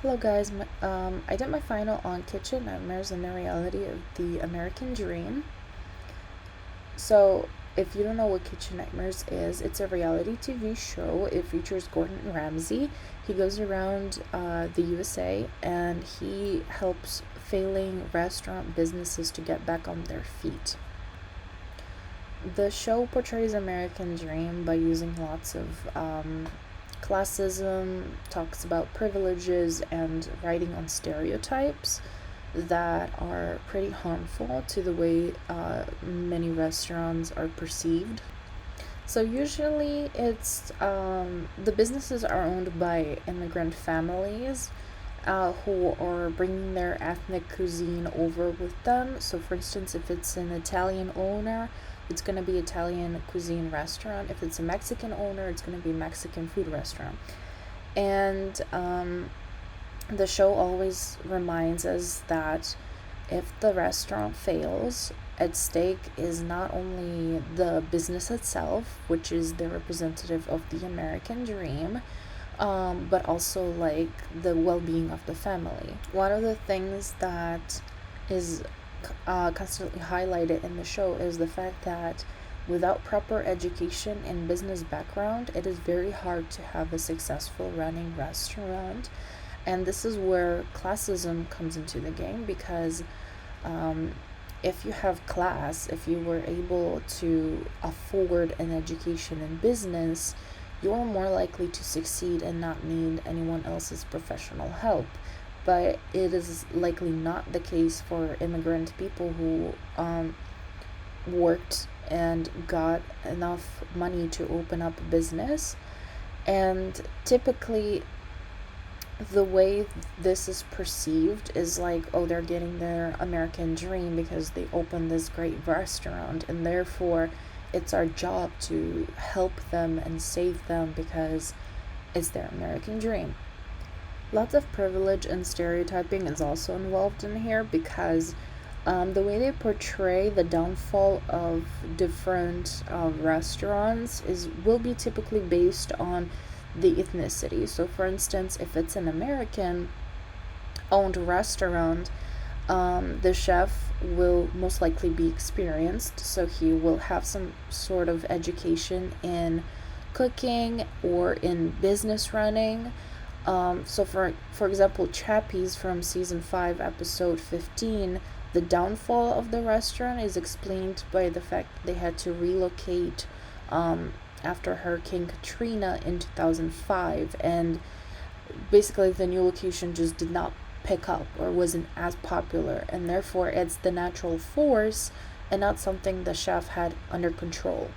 Hello, guys. I did my final on Kitchen Nightmares and the Reality of the American Dream. So, if you don't know what Kitchen Nightmares is, it's a reality TV show. It features Gordon Ramsay. He goes around the USA and he helps failing restaurant businesses to get back on their feet. The show portrays American dream by using lots of classism, talks about privileges, and writing on stereotypes that are pretty harmful to the way many restaurants are perceived. So usually it's the businesses are owned by immigrant families who are bringing their ethnic cuisine over with them. So, for instance, if it's an Italian owner, it's going to be Italian cuisine restaurant. If it's a Mexican owner, it's going to be Mexican food restaurant. And the show always reminds us that if the restaurant fails, at stake is not only the business itself, which is the representative of the American dream, but also like the well-being of the family. One of the things that is constantly highlighted in the show is the fact that without proper education and business background, it is very hard to have a successful running restaurant. And this is where classism comes into the game because um, if you have class, if you were able to afford an education in business, you're more likely to succeed and not need anyone else's professional help. But it is likely not the case for immigrant people who worked and got enough money to open up a business. And typically, the way this is perceived is like, oh, they're getting their American dream because they opened this great restaurant, and therefore it's our job to help them and save them because it's their American dream. Lots of privilege and stereotyping is also involved in here because the way they portray the downfall of different restaurants is will be typically based on the ethnicity. So, for instance, if it's an American owned restaurant, the chef will most likely be experienced, so he will have some sort of education in cooking or in business running. So for example, Chappie's from season 5, episode 15, the downfall of the restaurant is explained by the fact that they had to relocate after Hurricane Katrina in 2005, and basically the new location just did not pick up or wasn't as popular, and therefore it's the natural force and not something the chef had under control.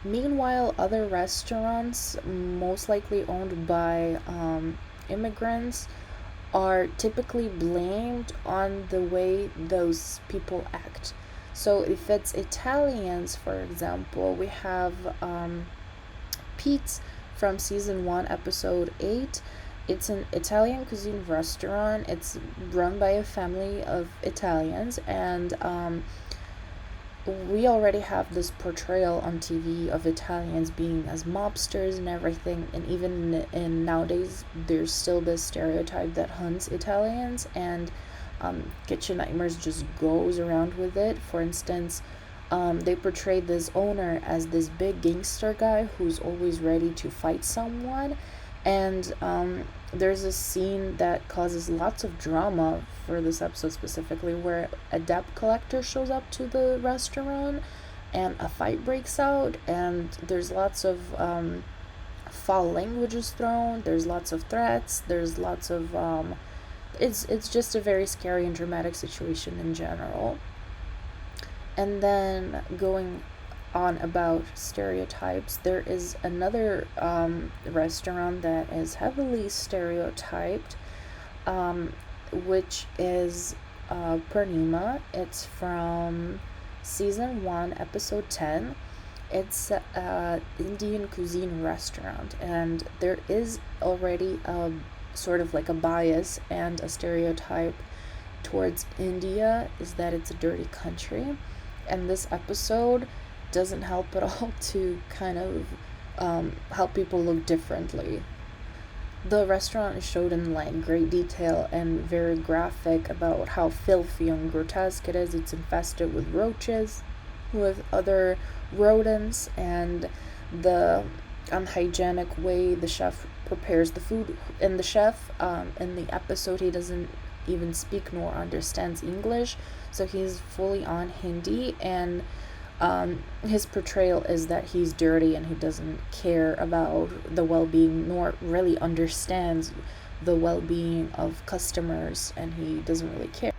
Meanwhile, other restaurants, most likely owned by immigrants, are typically blamed on the way those people act. So, if it's Italians, for example, we have Pete's from season 1, episode 8. It's an Italian cuisine restaurant. It's run by a family of Italians, and we already have this portrayal on TV of Italians being as mobsters and everything, and even in nowadays, there's still this stereotype that hunts Italians, and Kitchen Nightmares just goes around with it. For instance, they portray this owner as this big gangster guy who's always ready to fight someone, and there's a scene that causes lots of drama for this episode specifically where a debt collector shows up to the restaurant and a fight breaks out, and there's lots of foul language is thrown, there's lots of threats, there's lots of it's just a very scary and dramatic situation in general. And then going on about stereotypes, there is another restaurant that is heavily stereotyped, which is Purnima. It's from season 1, episode 10. It's a Indian cuisine restaurant, and there is already a sort of like a bias and a stereotype towards India, is that it's a dirty country. And this episode doesn't help at all to kind of help people look differently. The restaurant is showed in like great detail and very graphic about how filthy and grotesque it is. It's infested with roaches, with other rodents, and the unhygienic way the chef prepares the food. And the chef, in the episode, he doesn't even speak nor understands English, so he's fully on Hindi, and his portrayal is that he's dirty and he doesn't care about the well-being nor really understands the well-being of customers, and he doesn't really care.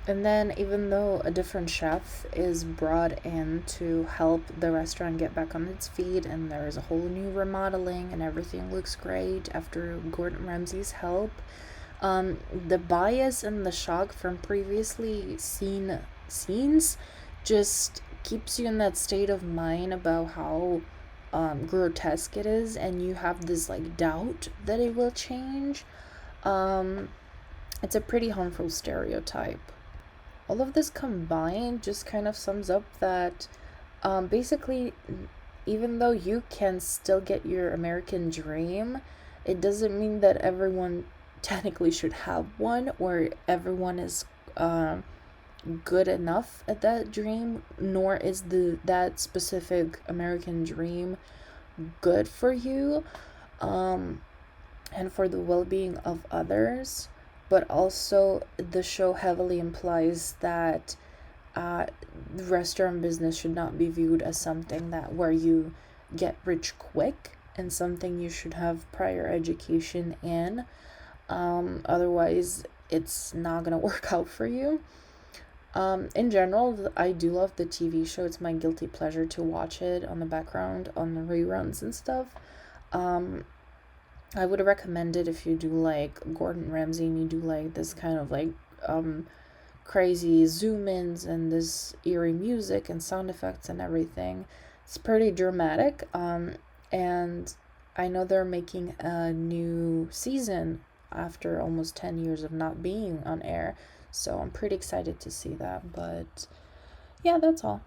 And then, even though a different chef is brought in to help the restaurant get back on its feet, and there's a whole new remodeling, and everything looks great after Gordon Ramsay's help, the bias and the shock from previously seen scenes just keeps you in that state of mind about how grotesque it is, and you have this like doubt that it will change. Um, it's a pretty harmful stereotype. All of this combined just kind of sums up that basically, even though you can still get your American dream, it doesn't mean that everyone technically should have one, or everyone is good enough at that dream, nor is that specific American dream good for you, um, and for the well-being of others. But also, the show heavily implies that uh, restaurant business should not be viewed as something that where you get rich quick, and something you should have prior education in. Otherwise, it's not gonna work out for you. In general, I do love the TV show. It's my guilty pleasure to watch it on the background on the reruns and stuff. Um, I would recommend it if you do like Gordon Ramsay and you do like this kind of like um crazy zoom ins and this eerie music and sound effects and everything. It's pretty dramatic. And I know they're making a new season after almost 10 years of not being on air. So I'm pretty excited to see that. But yeah, that's all.